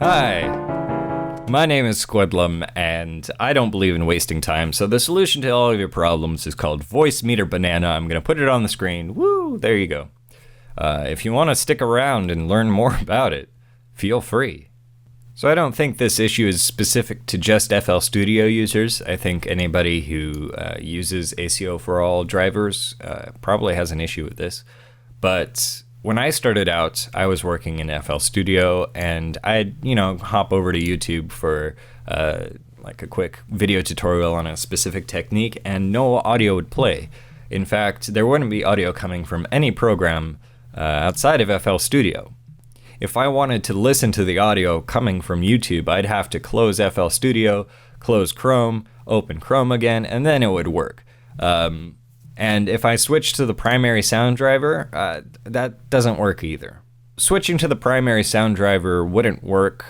Hi, my name is Squdlum, and I don't believe in wasting time, so the solution to all of your problems is called Voicemeeter Banana. I'm going to put it on the screen. Woo, there you go. If you want to stick around and learn more about it, feel free. So I don't think this issue is specific to just FL Studio users. I think anybody who uses ASIO4ALL drivers probably has an issue with this. But when I started out, I was working in FL Studio, and I'd, hop over to YouTube for like a quick video tutorial on a specific technique, and no audio would play. In fact, there wouldn't be audio coming from any program outside of FL Studio. If I wanted to listen to the audio coming from YouTube, I'd have to close FL Studio, close Chrome, open Chrome again, and then it would work. And if I switch to the primary sound driver, that doesn't work either. Switching to the primary sound driver wouldn't work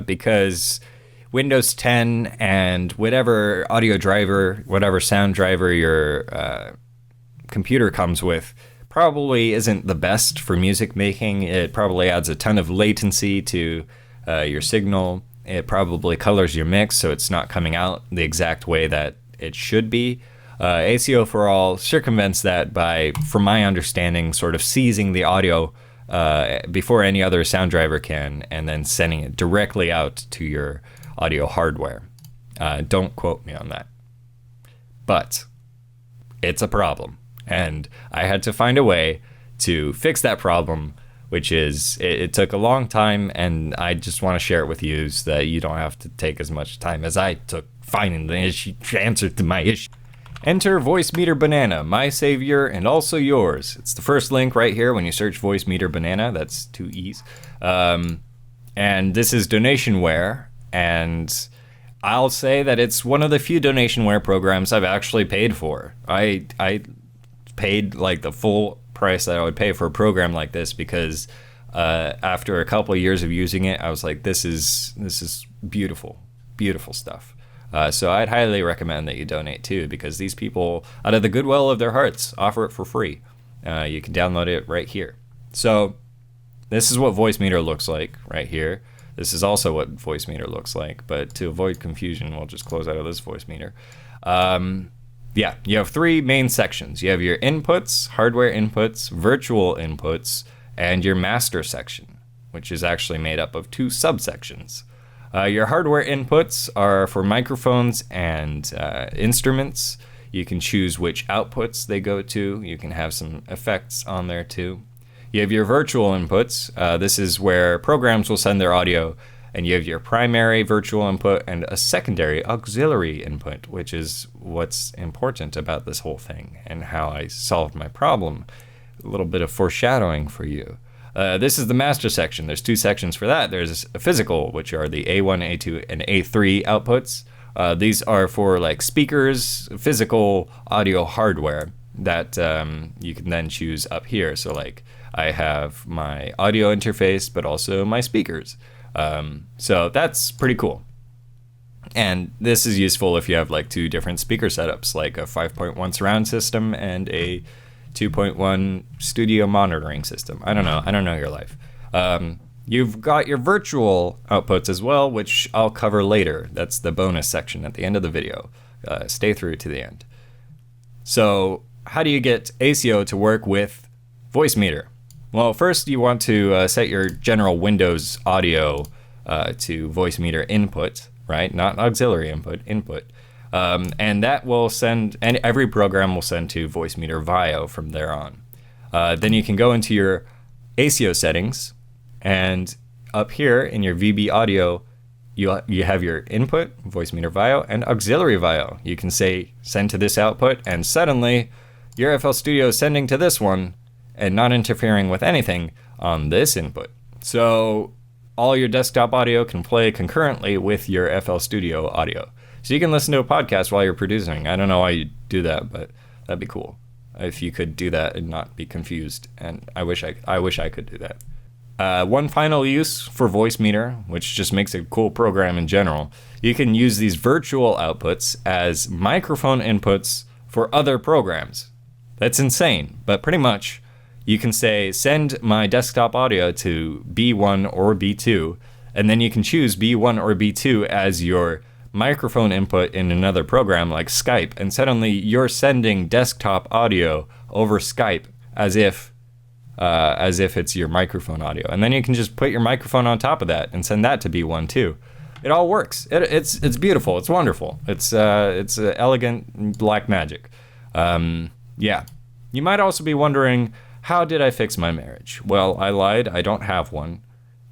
because Windows 10 and whatever audio driver, whatever sound driver your computer comes with probably isn't the best for music making. It probably adds a ton of latency to your signal. It probably colors your mix so it's not coming out the exact way that it should be. ASIO4ALL circumvents that by, from my understanding, sort of seizing the audio before any other sound driver can, and then sending it directly out to your audio hardware. Don't quote me on that. But it's a problem, and I had to find a way to fix that problem, which is, it took a long time, and I just want to share it with you so that you don't have to take as much time as I took finding the answer to my issue. Enter Voicemeeter Banana, my savior and also yours. It's the first link right here when you search Voicemeeter Banana. That's 2 E's. And this is donationware, and I'll say that it's one of the few donationware programs I've actually paid for. I paid like the full price that I would pay for a program like this because after a couple of years of using it, I was like, this is beautiful, beautiful stuff. So I'd highly recommend that you donate too, because these people, out of the goodwill of their hearts, offer it for free. You can download it right here. So this is what Voicemeeter looks like right here. This is also what Voicemeeter looks like, but to avoid confusion, we'll just close out of this Voicemeeter. Yeah, you have 3 main sections. You have your inputs, hardware inputs, virtual inputs, and your master section, which is actually made up of 2 subsections. Your hardware inputs are for microphones and instruments. You can choose which outputs they go to. You can have some effects on there too. You have your virtual inputs. This is where programs will send their audio, and you have your primary virtual input and a secondary auxiliary input, which is what's important about this whole thing and how I solved my problem. A little bit of foreshadowing for you. This is the master section. There's 2 sections for that. There's a physical, which are the A1, A2, and A3 outputs. These are for like speakers, physical audio hardware that you can then choose up here. So like I have my audio interface, but also my speakers. So that's pretty cool. And this is useful if you have like 2 different speaker setups, like a 5.1 surround system and a 2.1 studio monitoring system. I don't know your life. You've got your virtual outputs as well, which I'll cover later. That's the bonus section at the end of the video. Stay through to the end. So how do you get ASIO to work with Voicemeeter? Well, first you want to set your general Windows audio to Voicemeeter input, right? Not auxiliary input. And that will send, and every program will send to Voicemeeter VAIO from there on. Then you can go into your ASIO settings, and up here in your VB audio, you have your input, Voicemeeter VAIO, and auxiliary VAIO. You can say, send to this output, and suddenly your FL Studio is sending to this one and not interfering with anything on this input. So all your desktop audio can play concurrently with your FL Studio audio. So you can listen to a podcast while you're producing. I don't know why you do that, but that'd be cool if you could do that and not be confused. And I wish I could do that. One final use for Voicemeeter, which just makes it a cool program in general, you can use these virtual outputs as microphone inputs for other programs. That's insane, but pretty much you can say, send my desktop audio to B1 or B2, And then you can choose B1 or B2 as your microphone input in another program like Skype, and suddenly you're sending desktop audio over Skype as if it's your microphone audio. And then you can just put your microphone on top of that and send that to B1 too. It all works. It's beautiful. It's wonderful. It's elegant black magic. Yeah. You might also be wondering, how did I fix my marriage? Well, I lied. I don't have one.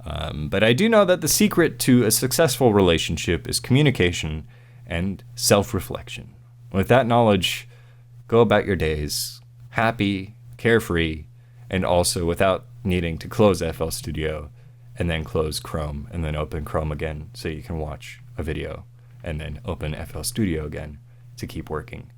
But I do know that the secret to a successful relationship is communication and self-reflection. With that knowledge, go about your days happy, carefree, and also without needing to close FL Studio and then close Chrome and then open Chrome again so you can watch a video and then open FL Studio again to keep working.